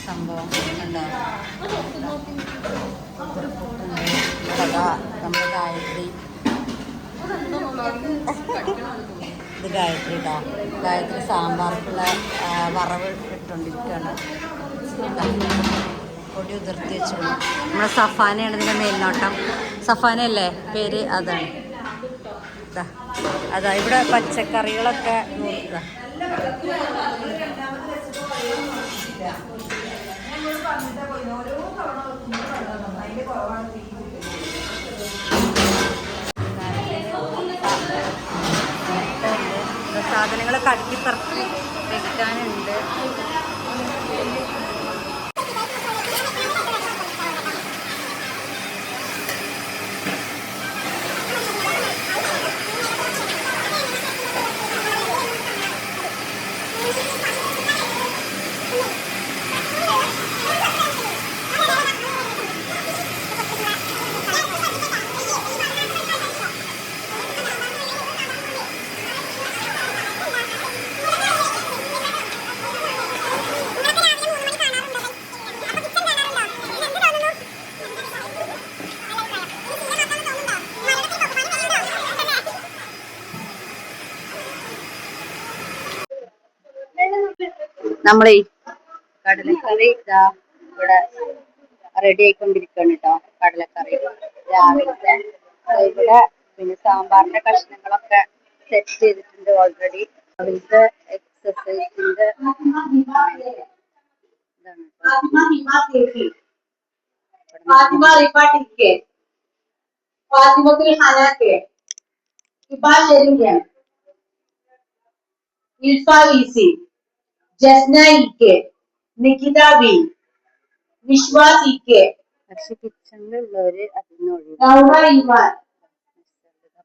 സംഭവം ഉണ്ടോ? നമ്മുടെ ഗായത്രി, ഇത് ഗായത്രി കേട്ടോ. ഗായത്രി സാമ്പാർക്കുള്ള വറവ് ഇട്ടുകൊണ്ടിരിക്കുകയാണ്. പൊടി ഉതിർത്തി വെച്ചു. നമ്മുടെ സഫാനയാണ് ഇതിൻ്റെ മേൽനോട്ടം. സഫാനയല്ലേ പേര്? അതാണ്. അതാ ഇവിടെ പച്ചക്കറികളൊക്കെ സാധനങ്ങളൊക്കെ അടുക്കി പറക്കി വെക്കാനുണ്ട്. നമ്മളെ കടലക്കറി ഇതാ ഇവിടെ റെഡി ആയിക്കൊണ്ടിരിക്കുകയാണ് കേട്ടോ. കടലക്കറി രാവിലത്തെ ഇവിടെ പിന്നെ സാമ്പാറിന്റെ കഷ്ണങ്ങളൊക്കെ സെറ്റ് ചെയ്തിട്ടുണ്ട് ഓൾറെഡി. രാവിലത്തെ എക്സസൈസിന്റെ ജസ്ന ഇക്കെ, നികിത ബി, വിശ്വാസ് ഇക്കെ. പക്ഷെ കിച്ചണിലുള്ളവര് അതിനൊഴിവ്.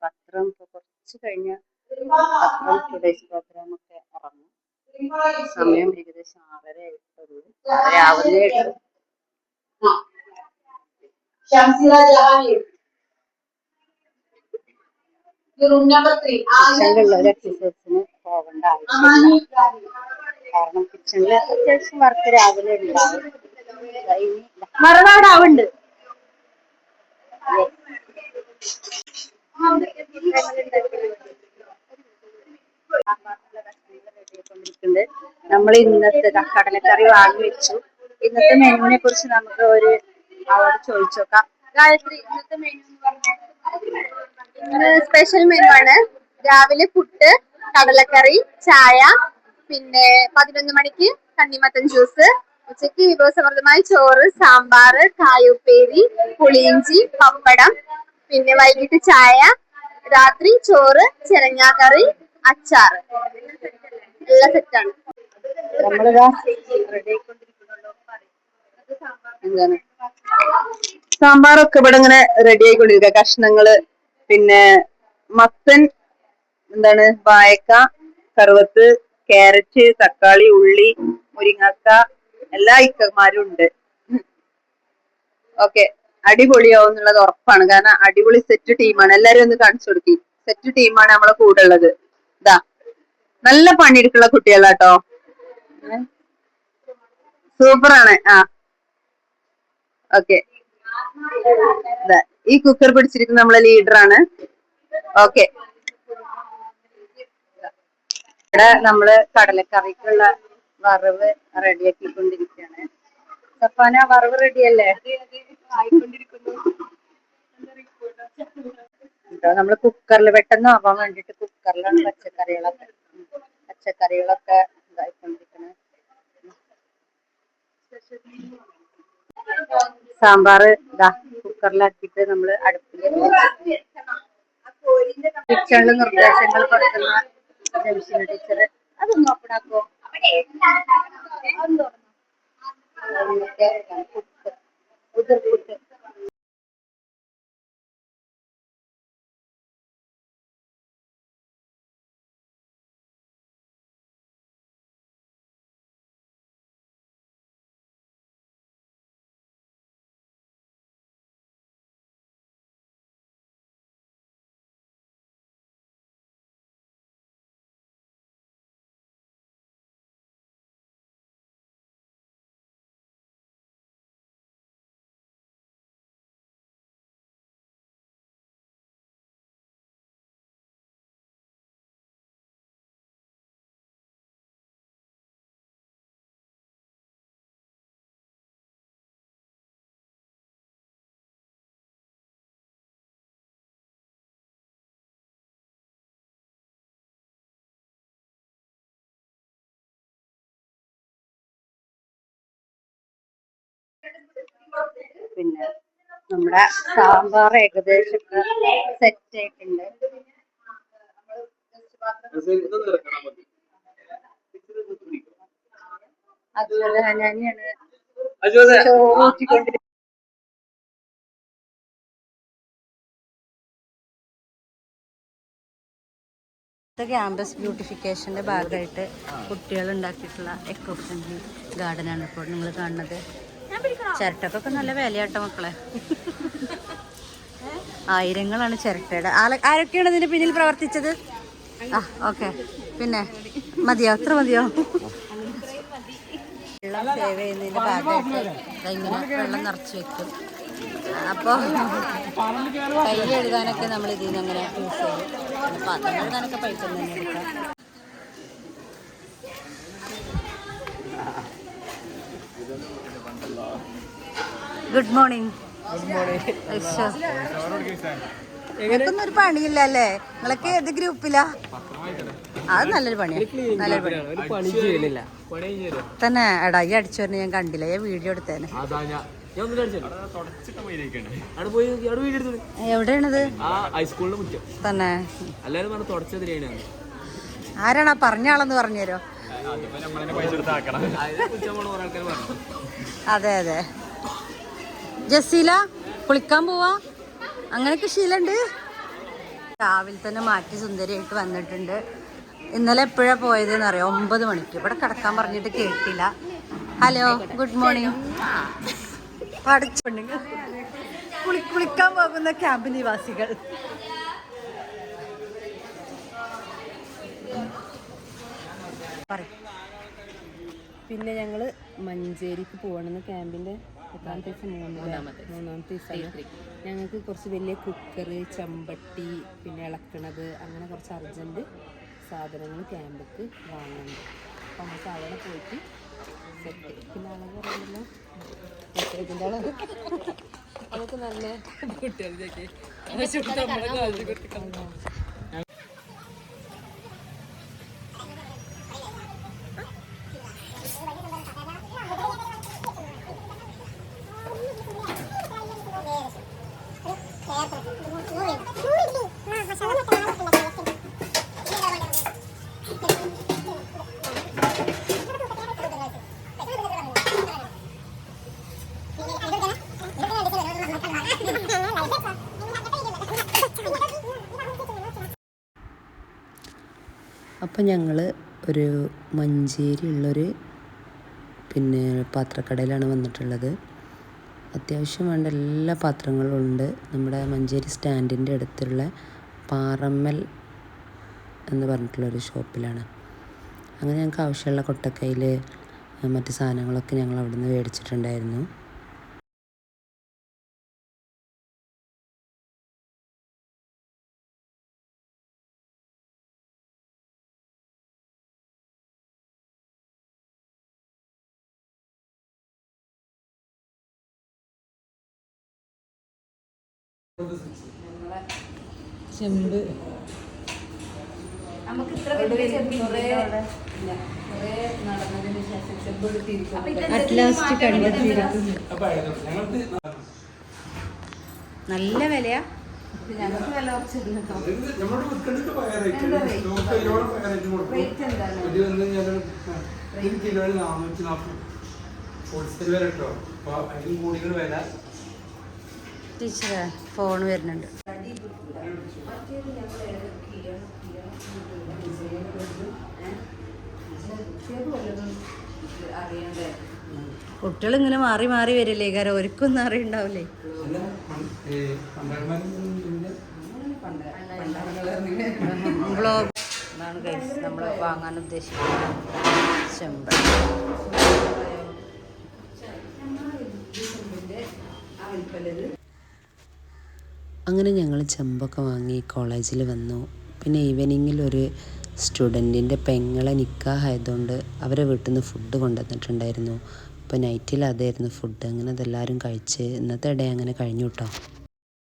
പത്രം കുറച്ച് കഴിഞ്ഞ പത്രം ടുഡേയ്സ് പ്രോഗ്രാം ഒക്കെ ഇറങ്ങും. സമയം ഏകദേശം 6:30 ആയിട്ടുള്ളൂ. രാവിലെ കിച്ചണിലുള്ളവർ എക്സസൈസിന് പോകേണ്ട ആവശ്യമില്ല. കാരണം കിച്ചണില് അത്യാവശ്യം വർക്ക് രാവിലെ ഉണ്ടാവും. മറവാടാവുണ്ട്. നമ്മൾ ഇന്നത്തെ കടലക്കറി വാങ്ങി വെച്ചു. ഇന്നത്തെ മെനുവിനെ കുറിച്ച് നമുക്ക് അവരോട് ചോദിച്ചു നോക്കാം. ഗായത്രി, ഇന്നത്തെ മെനു സ്പെഷ്യൽ മെനു ആണ്. രാവിലെ പുട്ട്, കടലക്കറി, ചായ, പിന്നെ 11 മണിക്ക് തണ്ണിമത്തൻ ജ്യൂസ്, ഉച്ചയ്ക്ക് വിഭവസമൃദ്ധമായ ചോറ്, സാമ്പാർ, കായുപ്പേരി, പുളിയിഞ്ചി, പപ്പടം, പിന്നെ വൈകിട്ട് ചായ, രാത്രി ചോറ്, ചിരങ്ങാക്കറി, അച്ചാറ്. എല്ലാം സെറ്റാണ്. നമ്മളിതാ എന്താണ് സാമ്പാറൊക്കെ ഇവിടെ ഇങ്ങനെ റെഡി ആയിക്കൊണ്ടിരിക്കുക. കഷ്ണങ്ങള് പിന്നെ മത്തൻ, എന്താണ് വായക്ക, കറുവത്ത്, ക്യാരറ്റ്, തക്കാളി, ഉള്ളി, മുരിങ്ങക്ക, എല്ലാ ഐക്കന്മാരും ഉണ്ട്. ഓക്കെ, അടിപൊളിയാവും എന്നുള്ളത് ഉറപ്പാണ്. കാരണം അടിപൊളി സെറ്റ് ടീമാണ്. എല്ലാരും ഒന്ന് കാണിച്ചു കൊടുക്കി. സെറ്റ് ടീമാണ് നമ്മളെ കൂടെ ഉള്ളത്. ഇതാ നല്ല പണിയെടുക്കുള്ള കുട്ടികളാട്ടോ. സൂപ്പറാണ്. ഓക്കെ, ഈ കുക്കർ പിടിച്ചിരിക്കുന്ന നമ്മളെ ലീഡറാണ്. ഓക്കെ, ഇവിടെ നമ്മള് കടലക്കറിക്കുള്ള വറവ് റെഡിയാക്കിക്കൊണ്ടിരിക്കുകയാണ്. സഫാന, വറവ് റെഡിയല്ലേ? നമ്മള് കുക്കറിൽ പെട്ടെന്ന് ആവാൻ വേണ്ടിട്ട് കുക്കറിലാണ് പച്ചക്കറികളൊക്കെ ഇതായിക്കൊണ്ടിരിക്കുന്നത്. സാമ്പാർ ഇതാ കുക്കറിലാക്കിയിട്ട് നമ്മള് അടുപ്പിൽ കിച്ചണില് നിർദ്ദേശങ്ങൾ കൊടുക്കുന്ന ജംഷിന ടീച്ചർ. അതൊന്നും ഓപ്പണാക്കോ. പുട്ട് പിന്നെ നമ്മുടെ സാമ്പാർ ഏകദേശം സെറ്റ് ആയിട്ടുണ്ട്. അതുപോലെ തന്നെയാണ് ചോറൂറ്റിക്കൊണ്ടിരിക്കുന്നത്. ക്യാമ്പസ് ബ്യൂട്ടിഫിക്കേഷന്റെ ഭാഗമായിട്ട് കുട്ടികൾ ഉണ്ടാക്കിയിട്ടുള്ള എക്കോ ഫ്രണ്ട്ലി ഗാർഡൻ ആണ് ഇപ്പോൾ നിങ്ങൾ കാണുന്നത്. ചിരട്ടക്കൊക്കെ നല്ല വിലയാട്ടോ മക്കളെ. ആയിരങ്ങളാണ് ചിരട്ടയുടെ. ആരൊക്കെയാണ് ഇതിന് പിന്നിൽ പ്രവർത്തിച്ചത്? ആ ഓക്കെ, പിന്നെ മതിയോ? അത്ര മതിയോ? വെള്ളം സേവ് ചെയ്യുന്നതിന്റെ ഭാഗമായിട്ട് ഇങ്ങനെ വെള്ളം നിറച്ച് വെക്കും. അപ്പോൾ കൈ എഴുതാനൊക്കെ നമ്മൾ ഇതിൽ നിന്ന് അങ്ങനെ യൂസ് ചെയ്യും. പാത്രം എഴുതാനൊക്കെ പൈസ തന്നെ എടുക്കാം. Good morning. നിങ്ങൾക്കൊന്നും ഒരു പണിയില്ല അല്ലേ? നിങ്ങളൊക്കെ ഏത് ഗ്രൂപ്പിലാ? അത് നല്ലൊരു പണിയാണ്. നല്ലൊരു പണി തന്നെ. എടാ ഈ അടിച്ചു വരുന്ന ഞാൻ കണ്ടില്ല, ഞാൻ വീഡിയോ എടുത്തേനെ. എവിടെയാണത് തന്നെ? ആരാണ് പറഞ്ഞ ആളെന്ന് പറഞ്ഞുതരോ? അതെ അതെ. ജസീല കുളിക്കാൻ പോവാ, അങ്ങനെയൊക്കെ ശീലമുണ്ട്. രാവിലെ തന്നെ മാറ്റി സുന്ദരിയായിട്ട് വന്നിട്ടുണ്ട്. ഇന്നലെ എപ്പോഴാണ് പോയതെന്ന് അറിയാം? 9 മണിക്ക്. ഇവിടെ കിടക്കാൻ പറഞ്ഞിട്ട് കേട്ടില്ല. Hello, good morning. കുളിക്കാൻ പോകുന്ന ക്യാമ്പ് നിവാസികൾ. പിന്നെ ഞങ്ങള് മഞ്ചേരിക്ക് പോകണമെന്ന് ക്യാമ്പിന്റെ എത്രാമത്തെ ദിവസം? മൂന്നാമത്തെ ദിവസമാണ്. ഞങ്ങൾക്ക് കുറച്ച് വലിയ കുക്കറ്, ചമ്പട്ടി, പിന്നെ ഇളക്കണത്, അങ്ങനെ കുറച്ച് അർജൻറ്റ് സാധനങ്ങൾ ക്യാമ്പിക്ക് വാങ്ങുന്നുണ്ട്. അപ്പം നമുക്ക് അവിടെ പോയിട്ട് സെറ്റ്. പിന്നെ അളവ് പറയുമല്ലോ, ഇതിൻ്റെ അളവ് അതൊക്കെ നല്ല കുട്ടികളിലേക്ക്. അപ്പം ഞങ്ങൾ ഒരു മഞ്ചേരി ഉള്ളൊരു പിന്നെ പാത്രക്കടയിലാണ് വന്നിട്ടുള്ളത്. അത്യാവശ്യം വേണ്ട എല്ലാ പാത്രങ്ങളും ഉണ്ട്. നമ്മുടെ മഞ്ചേരി സ്റ്റാൻഡിൻ്റെ അടുത്തുള്ള പാറമ്മൽ എന്ന് പറഞ്ഞിട്ടുള്ളൊരു ഷോപ്പിലാണ്. അങ്ങനെ ഞങ്ങൾക്ക് ആവശ്യമുള്ള കൊട്ടക്കയിൽ മറ്റ് സാധനങ്ങളൊക്കെ ഞങ്ങൾ അവിടെ നിന്ന് മേടിച്ചിട്ടുണ്ടായിരുന്നു. ചെമ്പ് നമുക്ക് ഇത്ര വലിയ ചെമ്പ് നടന്നതിന് ശേഷം ചെമ്പ് നല്ല വിലയാ. ഞങ്ങൾക്ക് വില കുറച്ചിരുന്നു. ടീച്ചറെ ഫോൺ വരുന്നുണ്ട്. കുട്ടികൾ ഇങ്ങനെ മാറി മാറി വരില്ലേ? കാരണം ഒരിക്കൊന്നും അറിയണ്ടാവില്ലേ? ബ്ലോഗ് എന്നാണ് ഗൈസ് നമ്മൾ വാങ്ങാൻ ഉദ്ദേശിക്കുന്നത്. ചെമ്പ് അങ്ങനെ ഞങ്ങൾ ചെമ്പൊക്കെ വാങ്ങി കോളേജിൽ വന്നു. പിന്നെ ഈവനിങ്ങിൽ ഒരു സ്റ്റുഡൻറ്റിൻ്റെ പെങ്ങളെ നിക്കാഹായതുകൊണ്ട് അവരെ വീട്ടിൽ നിന്ന് ഫുഡ് കൊണ്ടുവന്നിട്ടുണ്ടായിരുന്നു. അപ്പോൾ നൈറ്റിൽ അതായിരുന്നു ഫുഡ്. അങ്ങനെ അതെല്ലാവരും കഴിച്ച് ഇന്നത്തെ ഡേ അങ്ങനെ കഴിഞ്ഞു കേട്ടോ.